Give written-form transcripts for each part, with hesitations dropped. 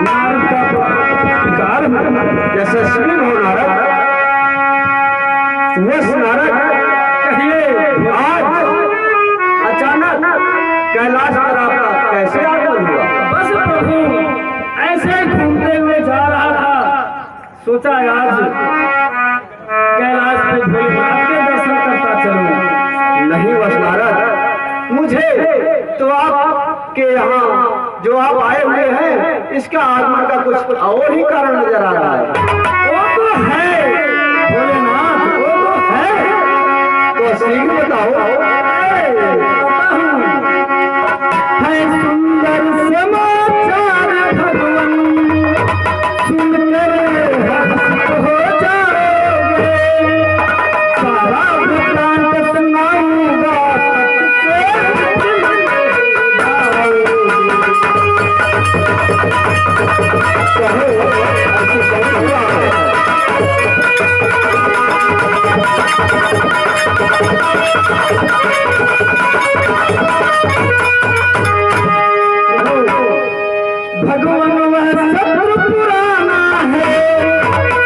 नारद का विकार यशस्वी हो नारद। वश नारद कहिए आज अचानक कैलाश पर आपका कैसे आगमन हुआ? बस प्रभु ऐसे घूमते हुए जा रहा था, सोचा आज कैलाश पे भोलेनाथ के दर्शन करता चलूं। नहीं वश नारद, मुझे तो आपके यहाँ जो आप आए हुए हैं इसका आगमन का कुछ और ही कारण नजर आ रहा है। वो तो है भोलेनाथ, वो तो है, तो शीघ्र बताओ। है सुंदर समाचार भगवान, सुनकर हर्षित हो जाओगे। सारा वृत्तांत सुनाऊंगा, भगवान वह सत्य पुराना है,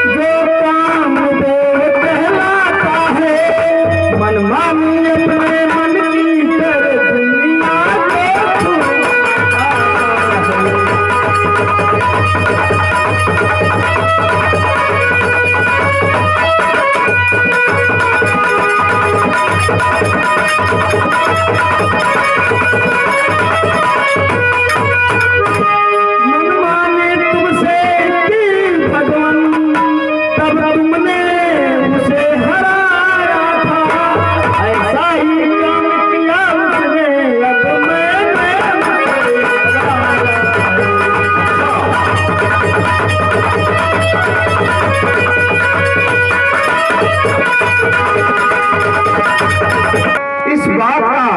जो कामदेव कहलाता है। मनमानी अपने मन की कर दुनिया को मनमाने तुमसे की भगवान, तब तुमने उसे हराया था। ऐसा ही काम किया उसने, अब मैंने इस बात का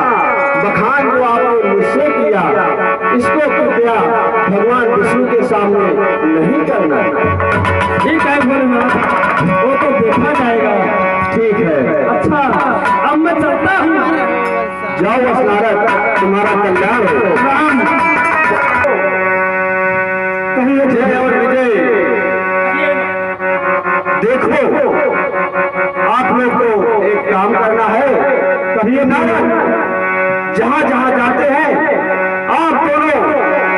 बखान जो आपने मुझसे किया, इसको कृपया भगवान विष्णु के सामने नहीं करना। ठीक है भोलेनाथ, वो तो देखा जाएगा। ठीक है, अच्छा अब मैं चलता हूँ। जाओ वश नारद, तुम्हारा कल्याण हो। राम कहिए जय और विजय। देखो आप लोग को एक काम करना है। कहिए नारद, जहां जहां जाते हैं आप दोनों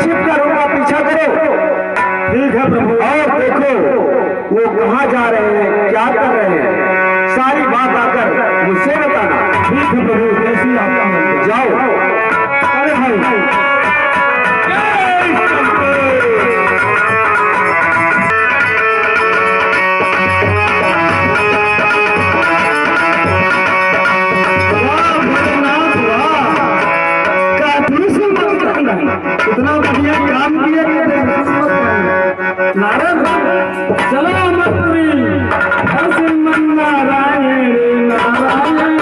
छिपकर उनका पीछा करो। ठीक है प्रभु। और देखो वो कहां जा रहे हैं, क्या कर रहे हैं, सारी बात आकर मुझसे बताना। ठीक है प्रभु, जैसी आपका मन। जाओ। अरे भाई इतना बढ़िया काम किया नारद। चलो मथुरी, हर श्रीमन नारायण नारायण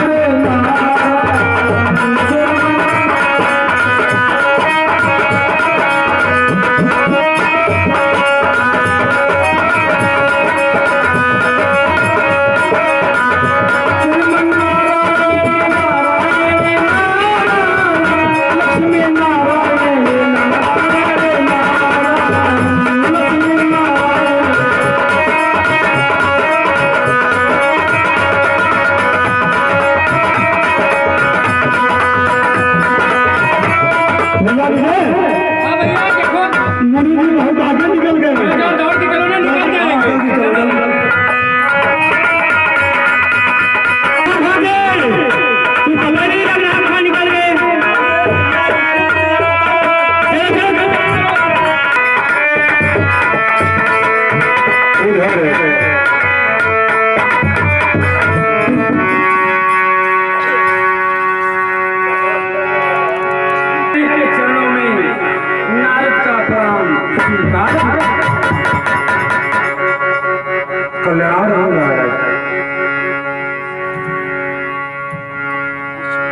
कल्याण हो नारद।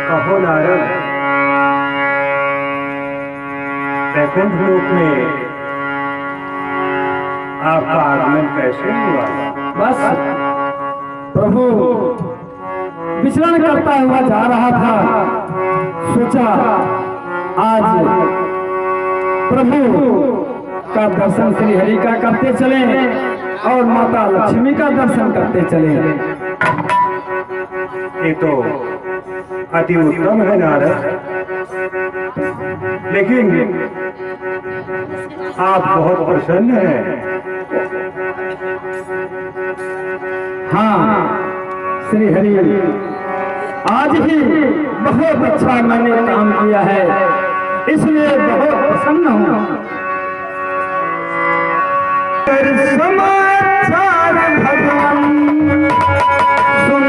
कहो नारद, वैकुंठ लोक में आपका आगमन कैसे हुआ? बस प्रभु विचरण करता हुआ जा रहा था, सोचा आज प्रभु का दर्शन श्री हरि का करते चले और माता लक्ष्मी का दर्शन करते चले। ये तो अति उत्तम है नारद, लेकिन आप बहुत प्रसन्न हैं। हाँ श्री हरि, आज ही बहुत अच्छा मैंने काम किया है, इसलिए बहुत प्रसन्न हूँ। समाचार भगवान सुन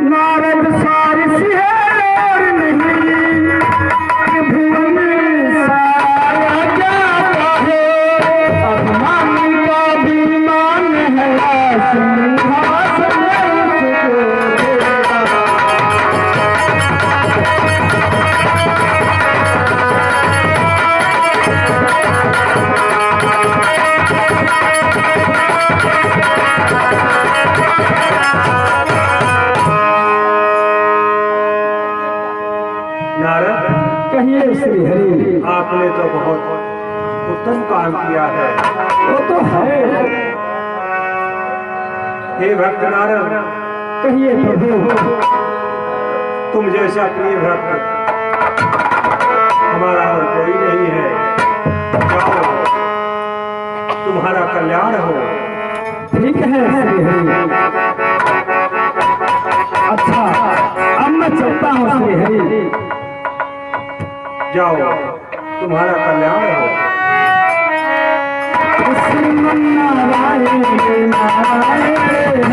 नारद सारस है और नहीं भुवन सारा जाता है, अभिमान का अभिमान है सिंहासन उसको देता। नारद, कहिए श्री हरि। आपने तो बहुत उत्तम काम किया है। वो तो है। हे भक्त नारद, कहिए प्रभु। तुम जैसा प्रिय भक्त हमारा और कोई नहीं है। जाओ, तुम्हारा कल्याण हो। ठीक है श्री हरि। अच्छा, अब मैं चलता हूँ श्री हरि। जाओ, तुम्हारा कल्याण हो। नारायण नारायण